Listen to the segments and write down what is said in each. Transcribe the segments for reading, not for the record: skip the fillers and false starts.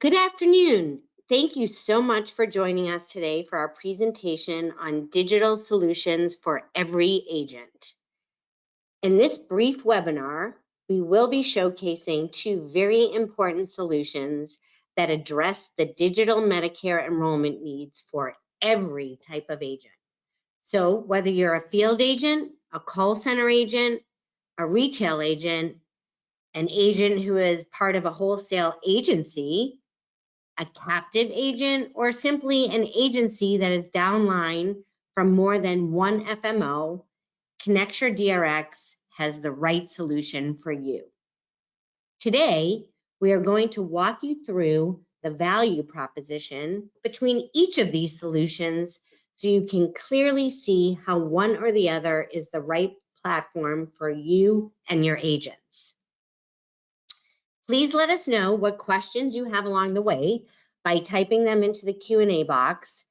Good afternoon. Thank you so much for joining us today for our presentation on digital solutions for every agent. In this brief webinar, we will be showcasing two very important solutions that address the digital Medicare enrollment needs for every type of agent. So whether you're a field agent, a call center agent, a retail agent, an agent who is part of a wholesale agency, a captive agent, or simply an agency that is downline from more than one FMO, ConnectureDRX has the right solution for you. Today, we are going to walk you through the value proposition between each of these solutions so you can clearly see how one or the other is the right platform for you and your agents. Please let us know what questions you have along the way by typing them into the Q&A box.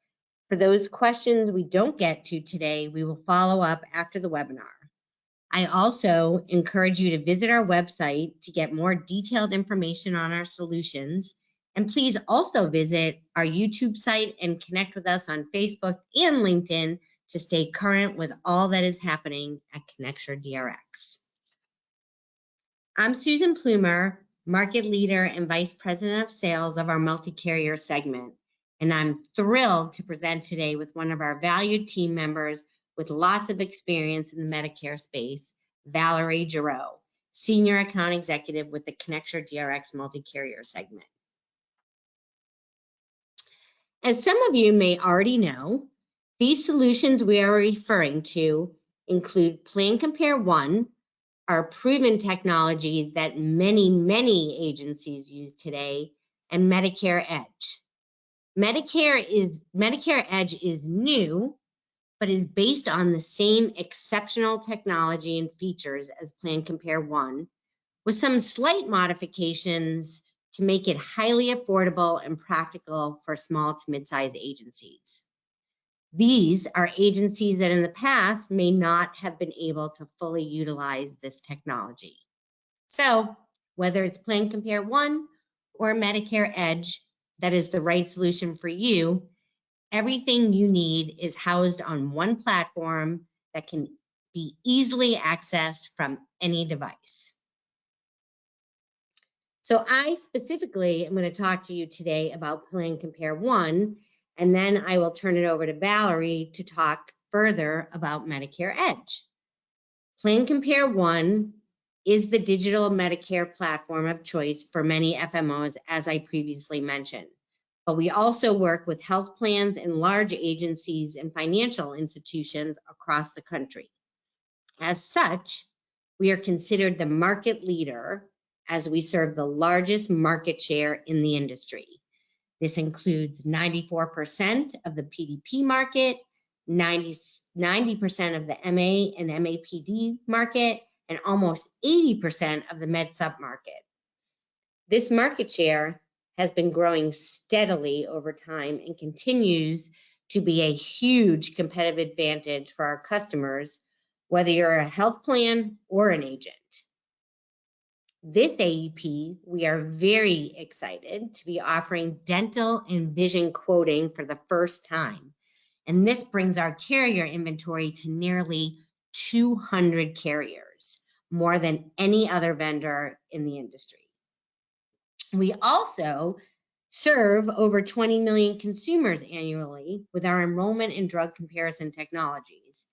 For those questions we don't get to today, we will follow up after the webinar. I also encourage you to visit our website to get more detailed information on our solutions. And please also visit our YouTube site and connect with us on Facebook and LinkedIn to stay current with all that is happening at ConnectureDRX. I'm Susan Plumer, Market Leader and Vice President of Sales of our multi-carrier segment. And I'm thrilled to present today with one of our valued team members with lots of experience in the Medicare space, Valerie Giroux, Senior Account Executive with the ConnectureDRX multi-carrier segment. As some of you may already know, these solutions we are referring to include PlanCompare ONE, our proven technology that many agencies use today, and Medicare Edge. Medicare Edge is new, but is based on the same exceptional technology and features as PlanCompare ONE, with some slight modifications to make it highly affordable and practical for small to mid-sized agencies. These are agencies that in the past may not have been able to fully utilize this technology. So whether it's PlanCompare ONE or Medicare Edge that is the right solution for you, everything you need is housed on one platform that can be easily accessed from any device. So I specifically am going to talk to you today about PlanCompare ONE, and then I will turn it over to Valerie to talk further about Medicare Edge. PlanCompare ONE is the digital Medicare platform of choice for many FMOs, as I previously mentioned. But we also work with health plans and large agencies and financial institutions across the country. As such, we are considered the market leader as we serve the largest market share in the industry. This includes 94% of the PDP market, 90% of the MA and MAPD market, and almost 80% of the Med-Sup market. This market share has been growing steadily over time and continues to be a huge competitive advantage for our customers, whether you're a health plan or an agent. This AEP, we are very excited to be offering dental and vision quoting for the first time. And this brings our carrier inventory to nearly 200 carriers, more than any other vendor in the industry. We also serve over 20 million consumers annually with our enrollment and drug comparison technologies.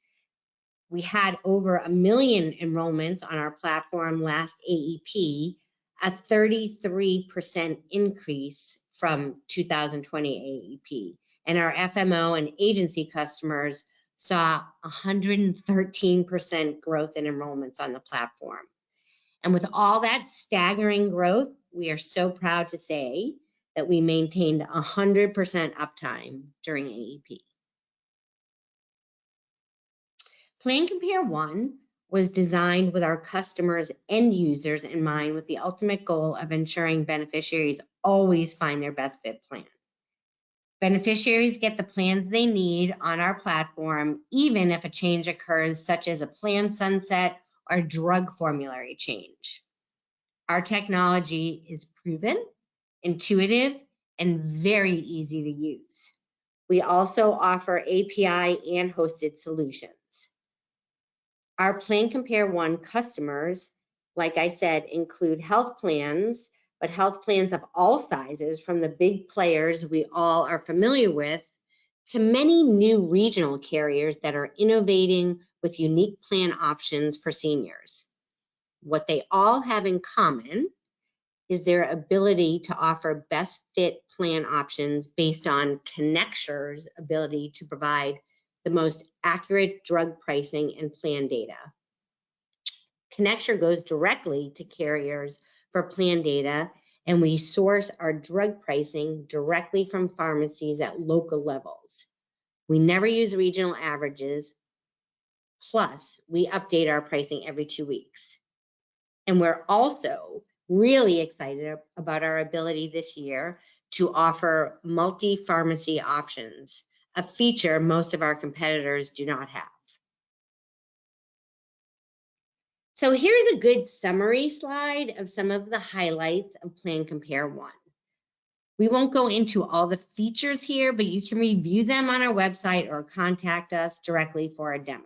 We had over 1 million enrollments on our platform last AEP, a 33% increase from 2020 AEP. And our FMO and agency customers saw 113% growth in enrollments on the platform. And with all that staggering growth, we are so proud to say that we maintained 100% uptime during AEP. PlanCompare ONE was designed with our customers and users in mind, with the ultimate goal of ensuring beneficiaries always find their best fit plan. Beneficiaries get the plans they need on our platform, even if a change occurs, such as a plan sunset or drug formulary change. Our technology is proven, intuitive, and very easy to use. We also offer API and hosted solutions. Our PlanCompare ONE customers, like I said, include health plans, but health plans of all sizes, from the big players we all are familiar with to many new regional carriers that are innovating with unique plan options for seniors. What they all have in common is their ability to offer best fit plan options based on Connecture's ability to provide the most accurate drug pricing and plan data. Connecture goes directly to carriers for plan data, and we source our drug pricing directly from pharmacies at local levels. We never use regional averages, plus we update our pricing every 2 weeks. And we're also really excited about our ability this year to offer multi-pharmacy options, a feature most of our competitors do not have. So here's a good summary slide of some of the highlights of PlanCompare ONE. We won't go into all the features here, but you can review them on our website or contact us directly for a demo.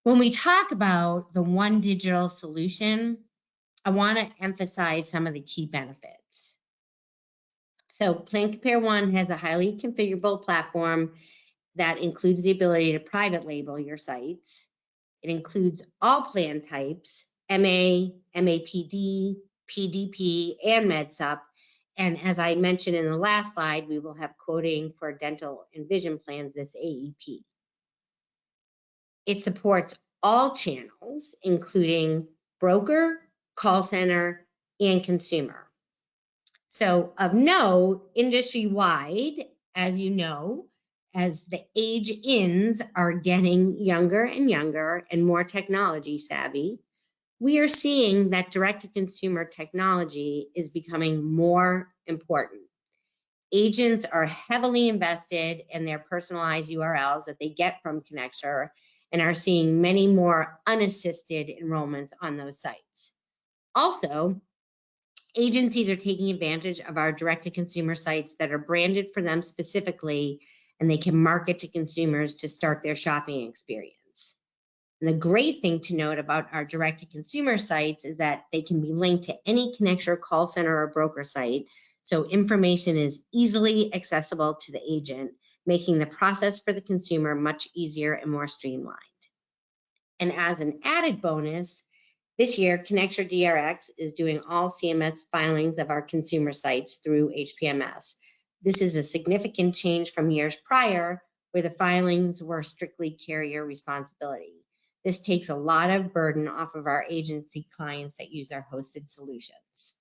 When we talk about the One Digital solution, I want to emphasize some of the key benefits. So PlanCompare ONE has a highly configurable platform that includes the ability to private label your sites. It includes all plan types, MA, MAPD, PDP, and MedSup. And as I mentioned in the last slide, we will have quoting for dental and vision plans this AEP. It supports all channels, including broker, call center, and consumer. So of note, industry-wide, as you know, as the age-ins are getting younger and younger and more technology savvy, we are seeing that direct-to-consumer technology is becoming more important. Agents are heavily invested in their personalized URLs that they get from Connecture and are seeing many more unassisted enrollments on those sites. Also, agencies are taking advantage of our direct-to-consumer sites that are branded for them specifically, and they can market to consumers to start their shopping experience. And the great thing to note about our direct-to-consumer sites is that they can be linked to any Connecture call center or broker site, so information is easily accessible to the agent, making the process for the consumer much easier and more streamlined. And as an added bonus, this year, ConnectureDRX is doing all CMS filings of our consumer sites through HPMS. This is a significant change from years prior, where the filings were strictly carrier responsibility. This takes a lot of burden off of our agency clients that use our hosted solutions.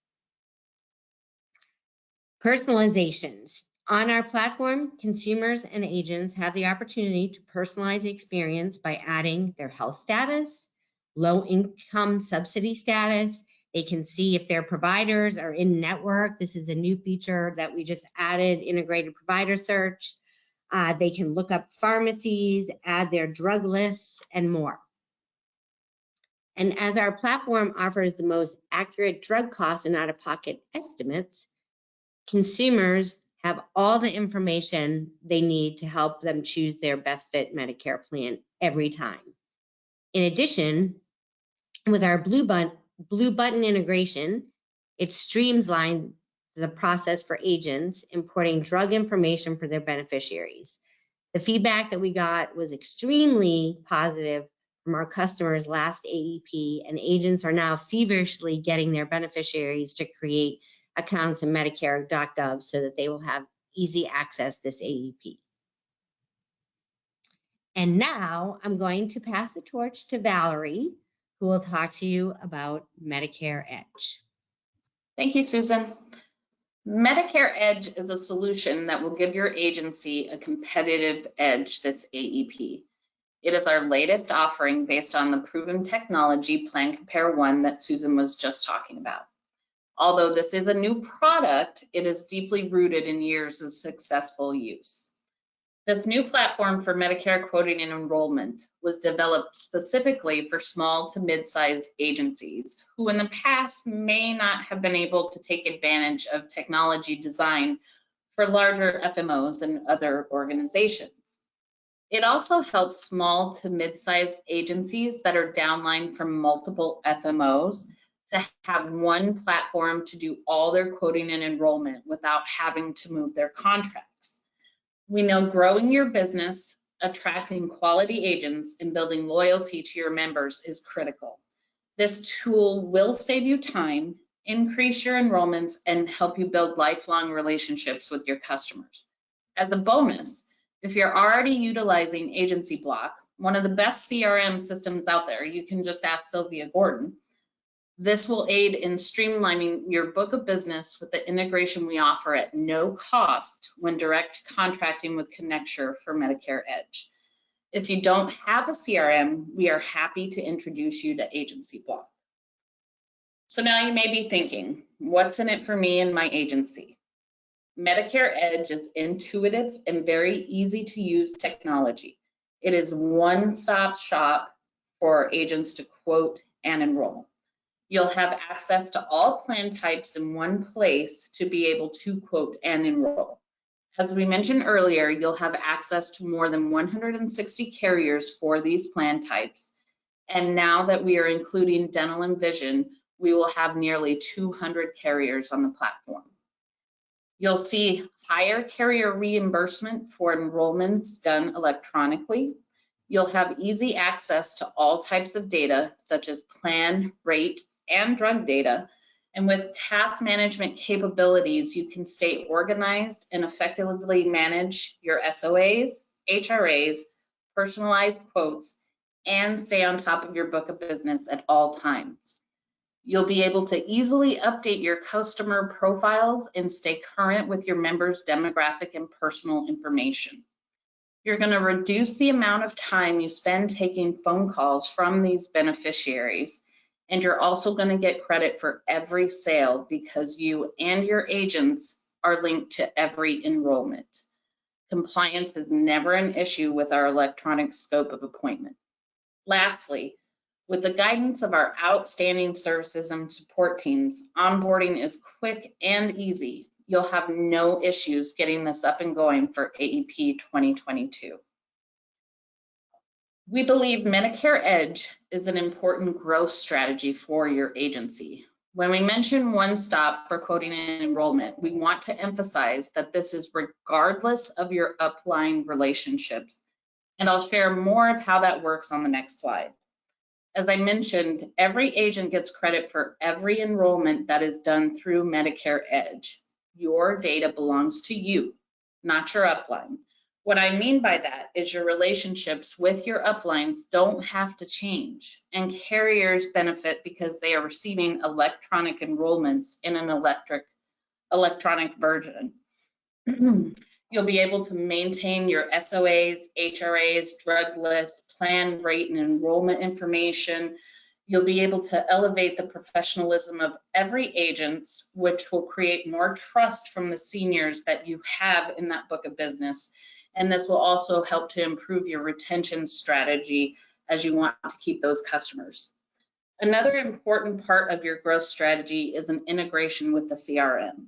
Personalizations. On our platform, consumers and agents have the opportunity to personalize the experience by adding their health status, low income subsidy status. They can see if their providers are in network. This is a new feature that we just added, integrated provider search. They can look up pharmacies, add their drug lists, and more. And as our platform offers the most accurate drug costs and out-of-pocket estimates, consumers have all the information they need to help them choose their best fit Medicare plan every time. In addition, with our Blue Button integration, it streamlines the process for agents importing drug information for their beneficiaries. The feedback that we got was extremely positive from our customers last AEP, and agents are now feverishly getting their beneficiaries to create accounts in Medicare.gov so that they will have easy access this AEP. And now I'm going to pass the torch to Valerie, who will talk to you about Medicare Edge. Thank you, Susan. Medicare Edge is a solution that will give your agency a competitive edge this AEP. It is our latest offering based on the proven technology PlanCompare ONE that Susan was just talking about. Although this is a new product, it is deeply rooted in years of successful use. This new platform for Medicare quoting and enrollment was developed specifically for small to mid-sized agencies who in the past may not have been able to take advantage of technology design for larger FMOs and other organizations. It also helps small to mid-sized agencies that are downline from multiple FMOs to have one platform to do all their quoting and enrollment without having to move their contracts. We know growing your business, attracting quality agents, and building loyalty to your members is critical. This tool will save you time, increase your enrollments, and help you build lifelong relationships with your customers. As a bonus, if you're already utilizing Agency Block, one of the best CRM systems out there, you can just ask Sylvia Gordon. This will aid in streamlining your book of business with the integration we offer at no cost when direct contracting with Connecture for Medicare Edge. If you don't have a CRM, we are happy to introduce you to Agency Block. So now you may be thinking, what's in it for me and my agency? Medicare Edge is intuitive and very easy to use technology. It is one-stop shop for agents to quote and enroll. You'll have access to all plan types in one place to be able to quote and enroll. As we mentioned earlier, you'll have access to more than 160 carriers for these plan types. And now that we are including dental and vision, we will have nearly 200 carriers on the platform. You'll see higher carrier reimbursement for enrollments done electronically. You'll have easy access to all types of data, such as plan, rate, and drug data. And with task management capabilities, you can stay organized and effectively manage your SOAs, HRAs, personalized quotes, and stay on top of your book of business at all times. You'll be able to easily update your customer profiles and stay current with your members' demographic and personal information. You're going to reduce the amount of time you spend taking phone calls from these beneficiaries, and you're also going to get credit for every sale because you and your agents are linked to every enrollment. Compliance is never an issue with our electronic scope of appointment. Lastly, with the guidance of our outstanding services and support teams, onboarding is quick and easy. You'll have no issues getting this up and going for AEP 2022. We believe Medicare Edge is an important growth strategy for your agency. When we mention one stop for quoting and enrollment, we want to emphasize that this is regardless of your upline relationships. And I'll share more of how that works on the next slide. As I mentioned, every agent gets credit for every enrollment that is done through Medicare Edge. Your data belongs to you, not your upline. What I mean by that is your relationships with your uplines don't have to change, and carriers benefit because they are receiving electronic enrollments in an electronic version. You'll be able to maintain your SOAs, HRAs, drug lists, plan, rate, and enrollment information. You'll be able to elevate the professionalism of every agent, which will create more trust from the seniors that you have in that book of business. And this will also help to improve your retention strategy as you want to keep those customers. Another important part of your growth strategy is an integration with the CRM.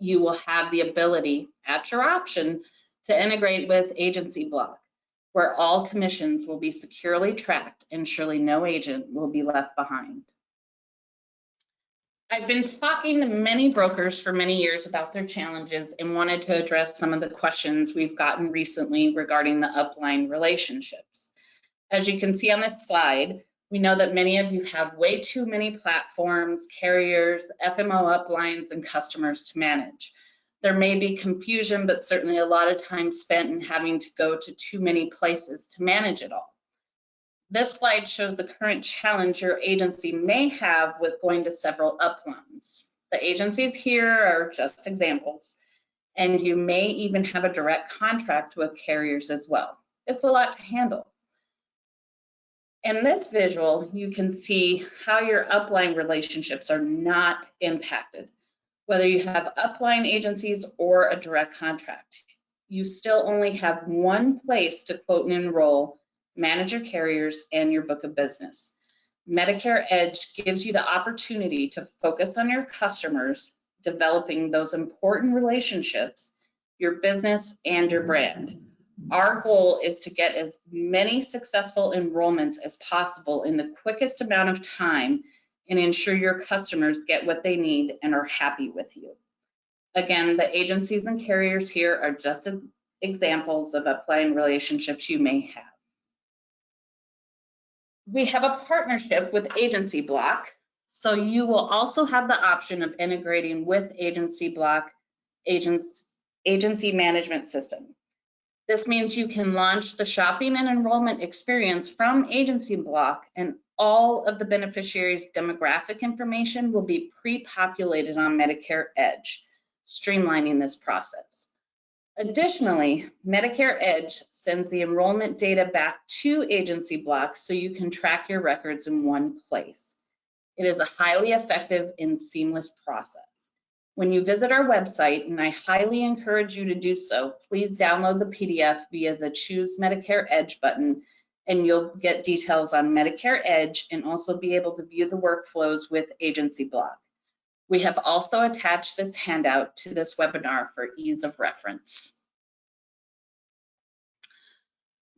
You will have the ability, at your option, to integrate with Agency Block, where all commissions will be securely tracked and surely no agent will be left behind. I've been talking to many brokers for many years about their challenges and wanted to address some of the questions we've gotten recently regarding the upline relationships. As you can see on this slide, we know that many of you have way too many platforms, carriers, FMO uplines, and customers to manage. There may be confusion, but certainly a lot of time spent in having to go to too many places to manage it all. This slide shows the current challenge your agency may have with going to several uplines. The agencies here are just examples, and you may even have a direct contract with carriers as well. It's a lot to handle. In this visual, you can see how your upline relationships are not impacted, whether you have upline agencies or a direct contract. you still only have one place to quote and enroll, manage your carriers, and your book of business. Medicare Edge gives you the opportunity to focus on your customers, developing those important relationships, your business, and your brand. Our goal is to get as many successful enrollments as possible in the quickest amount of time and ensure your customers get what they need and are happy with you. Again, the agencies and carriers here are just examples of upline relationships you may have. We have a partnership with Agency Block, so you will also have the option of integrating with Agency Block agency management system. This means you can launch the shopping and enrollment experience from Agency Block, and all of the beneficiaries' demographic information will be pre-populated on Medicare Edge, streamlining this process. Additionally, Medicare Edge sends the enrollment data back to Agency Block so you can track your records in one place. It is a highly effective and seamless process. When you visit our website, and I highly encourage you to do so, please download the PDF via the Choose Medicare Edge button, and you'll get details on Medicare Edge and also be able to view the workflows with Agency Block. We have also attached this handout to this webinar for ease of reference.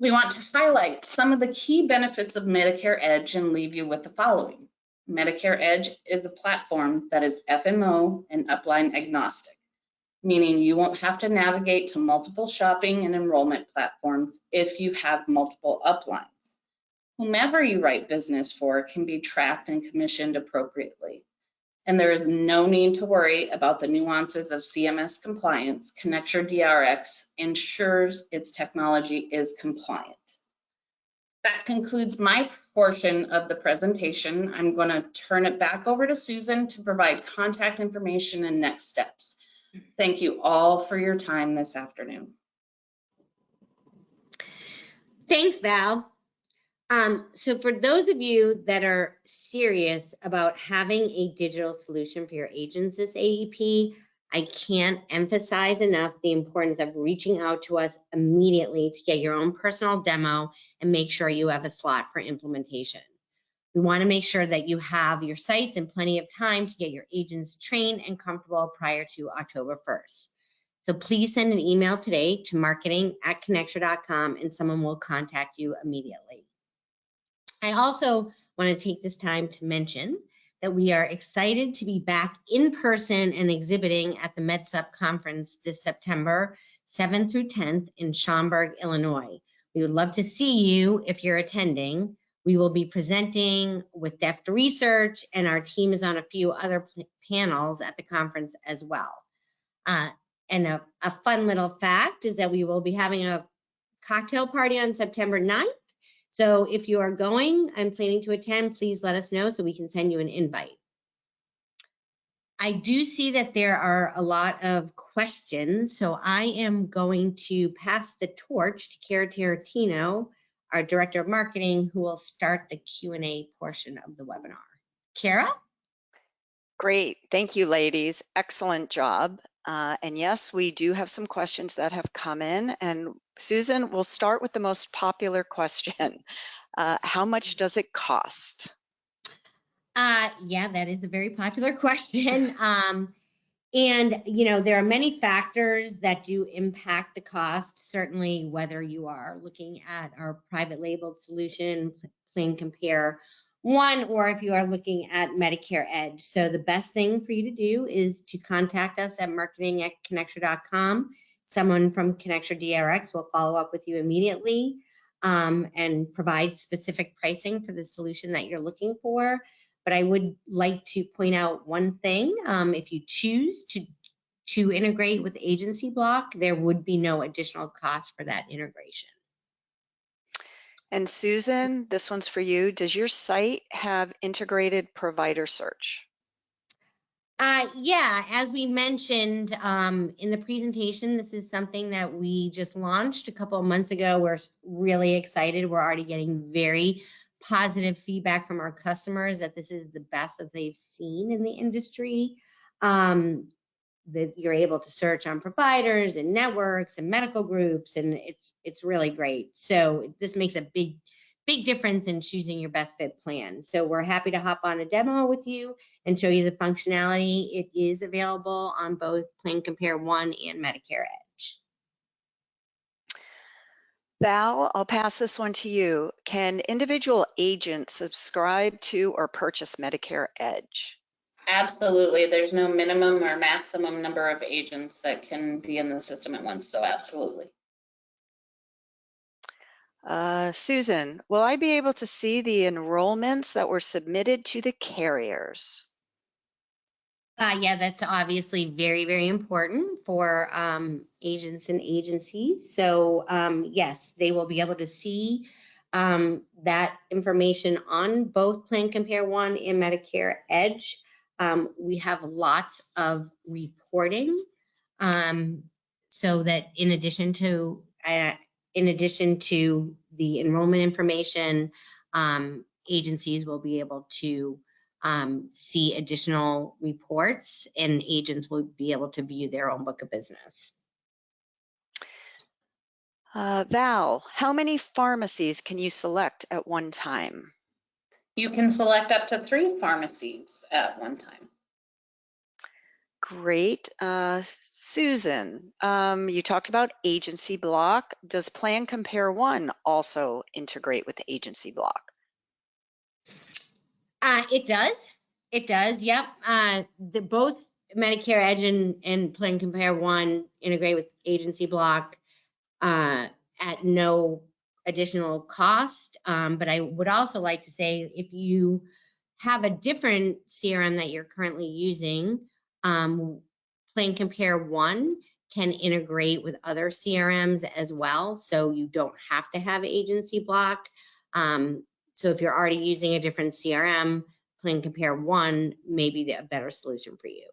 We want to highlight some of the key benefits of Medicare Edge and leave you with the following. Medicare Edge is a platform that is FMO and upline agnostic, meaning you won't have to navigate to multiple shopping and enrollment platforms if you have multiple uplines. Whomever you write business for can be tracked and commissioned appropriately. And there is no need to worry about the nuances of CMS compliance. ConnectureDRX ensures its technology is compliant. That concludes my portion of the presentation. I'm going to turn it back over to Susan to provide contact information and next steps. Thank you all for your time this afternoon. Thanks, Val. So for those of you that are serious about having a digital solution for your agents this AEP, I can't emphasize enough the importance of reaching out to us immediately to get your own personal demo and make sure you have a slot for implementation. We want to make sure that you have your sites and plenty of time to get your agents trained and comfortable prior to October 1st. So please send an email today to marketing@connecture.com and someone will contact you immediately. I also want to take this time to mention that we are excited to be back in person and exhibiting at the MedSup conference this September 7th through 10th in Schaumburg, Illinois. We would love to see you if you're attending. We will be presenting with Deft Research, and our team is on a few other panels at the conference as well. And a fun little fact is that we will be having a cocktail party on September 9th. So if you are going and planning to attend, please let us know so we can send you an invite. I do see that there are a lot of questions, so I am going to pass the torch to Kara Tarantino, our Director of Marketing, who will start the Q&A portion of the webinar. Kara? Great, thank you, ladies. Excellent job. And yes, we do have some questions that have come in. And Susan, we'll start with the most popular question. How much does it cost? Yeah, that is a very popular question. And, you know, there are many factors that do impact the cost, certainly whether you are looking at our private labeled solution, PlanCompare ONE, or if you are looking at Medicare Edge. So the best thing for you to do is to contact us at marketing@connecture.com. Someone from ConnectureDRX will follow up with you immediately and provide specific pricing for the solution that you're looking for. But I would like to point out one thing. If you choose to integrate with Agency Block, there would be no additional cost for that integration. And Susan, this one's for you. Does your site have integrated provider search? Yeah, as we mentioned in the presentation, this is something that we just launched a couple of months ago. We're really excited. We're already getting very positive feedback from our customers that this is the best that they've seen in the industry. that you're able to search on providers and networks and medical groups, and it's really great. So this makes a big difference in choosing your best fit plan. So we're happy to hop on a demo with you and show you the functionality. It is available on both PlanCompare ONE and Medicare Edge. Val, I'll pass this one to you. Can individual agents subscribe to or purchase Medicare Edge? Absolutely. There's no minimum or maximum number of agents that can be in the system at once, so absolutely. Susan, will I be able to see the enrollments that were submitted to the carriers? Yeah, that's obviously very, very important for agents and agencies. So yes, they will be able to see that information on both PlanCompare ONE and Medicare Edge. We have lots of reporting so that in addition to the enrollment information, agencies will be able to see additional reports, and agents will be able to view their own book of business. Val, how many pharmacies can you select at one time? You can select up to 3 pharmacies at one time. Great. Susan, you talked about agency block. Does PlanCompare ONE also integrate with the agency block? It does. It does. Yep. Both Medicare Edge and PlanCompare ONE integrate with agency block at no additional cost. But I would also like to say, if you have a different CRM that you're currently using, PlanCompare ONE can integrate with other CRMs as well, so you don't have to have agency block. So if you're already using a different CRM, PlanCompare ONE may be a better solution for you.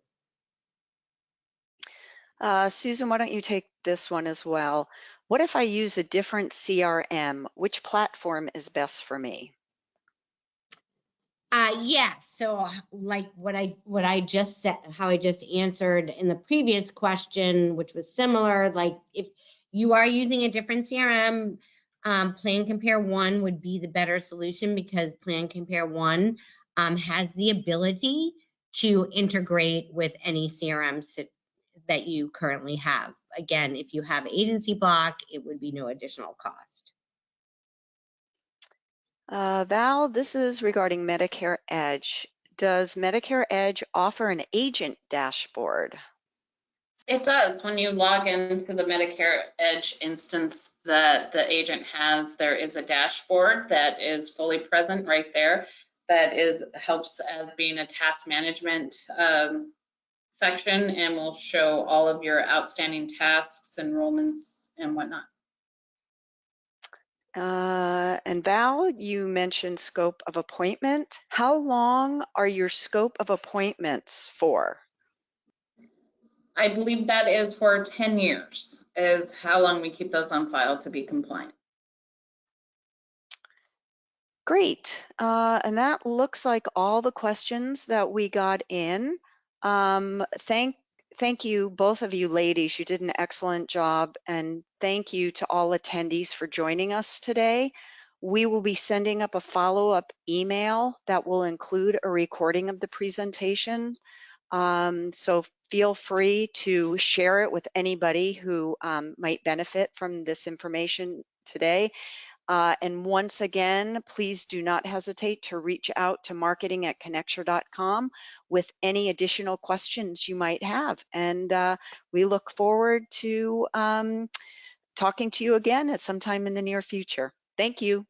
Susan, why don't you take this one as well? What if I use a different CRM? Which platform is best for me? Yeah, so like what I just said, how I just answered in the previous question, which was similar, like if you are using a different CRM, PlanCompare ONE would be the better solution, because PlanCompare ONE has the ability to integrate with any CRM that you currently have. Again, if you have agency block, it would be no additional cost. Val, this is regarding Medicare Edge. Does Medicare Edge offer an agent dashboard? It does. When you log into the Medicare Edge instance that the agent has, there is a dashboard that is fully present right there that helps as being a task management section, and will show all of your outstanding tasks, enrollments, and whatnot. And Val, you mentioned scope of appointment. How long are your scope of appointments for? I believe that is for 10 years, is how long we keep those on file to be compliant. Great. And that looks like all the questions that we got in. Thank you, both of you ladies. You did an excellent job. And thank you to all attendees for joining us today. We will be sending up a follow-up email that will include a recording of the presentation. So feel free to share it with anybody who might benefit from this information today. And once again, please do not hesitate to reach out to marketing@connecture.com with any additional questions you might have. And we look forward to talking to you again at some time in the near future. Thank you.